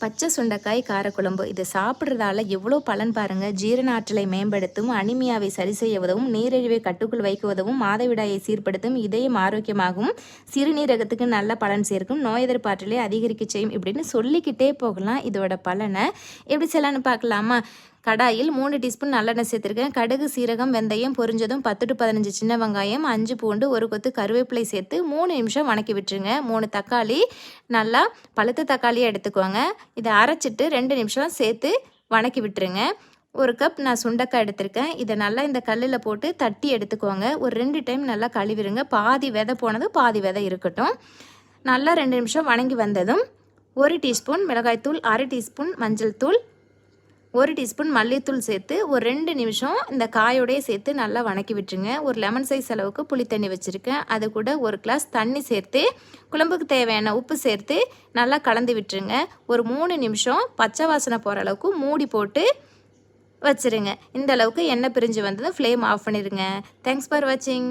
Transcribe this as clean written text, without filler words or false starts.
பச்சை சுண்டைக்காய் காரக்குழம்பு இது சாப்பிட்றதால எவ்வளோ பலன் பாருங்கள். ஜீரண ஆற்றலை மேம்படுத்தும், அனிமியாவை சரி செய்ய உதவும், நீரிழிவை கட்டுக்குள் வைக்க உதவும், மாதவிடாயை சீர்படுத்தும், இதயம் ஆரோக்கியமாகவும், சிறுநீரகத்துக்கு நல்ல பலன் சேர்க்கும், நோய் எதிர்ப்பு ஆற்றலை அதிகரிக்க செய்யும் இப்படின்னு சொல்லிக்கிட்டே போகலாம். இதோட பலனை எப்படி செய்யலான்னு பார்க்கலாமா? கடாயில் 3 டீஸ்பூன் நல்லெண்ணெய் சேர்த்துருக்கேன். கடுகு, சீரகம், வெந்தயம் பொரிஞ்சதும் 10 to 15 சின்ன வெங்காயம், 5 பூண்டு, 1 கொத்து கருவேப்பிலை சேர்த்து 3 நிமிஷம் வணக்கி விட்டுருங்க. 3 தக்காளி, நல்லா பழுத்த தக்காளியை எடுத்துக்கோங்க. இதை அரைச்சிட்டு 2 நிமிஷம் சேர்த்து வணக்கி விட்டுருங்க. 1 கப் நான் சுண்டைக்காய் எடுத்திருக்கேன். இதை நல்லா இந்த கல்லில் போட்டு தட்டி எடுத்துக்கோங்க. ஒரு 2 டைம் நல்லா கழுவிடுங்க. பாதி விதை போனது, பாதி விதை இருக்கட்டும். நல்லா 2 நிமிஷம் வணங்கி வந்ததும் 1 டீஸ்பூன் மிளகாய்த்தூள், 1/2 டீஸ்பூன் மஞ்சள் தூள், 1 டீஸ்பூன் மல்லித்தூள் சேர்த்து ஒரு 2 நிமிஷம் இந்த காயோடையே சேர்த்து நல்லா வணக்கி விட்டுருங்க. ஒரு லெமன் சைஸ் அளவுக்கு புளி தண்ணி வச்சுருக்கேன். அது கூட 1 கிளாஸ் தண்ணி சேர்த்து குழம்புக்கு தேவையான உப்பு சேர்த்து நல்லா கலந்து விட்டுருங்க. ஒரு 3 நிமிஷம் பச்சை வாசனை போகிற அளவுக்கு மூடி போட்டு வச்சுருங்க. இந்த அளவுக்கு எண்ணெய் பிரிஞ்சு வந்ததும் ஃப்ளேம் ஆஃப் பண்ணிடுங்க. தேங்க்ஸ் ஃபார் வாட்சிங்.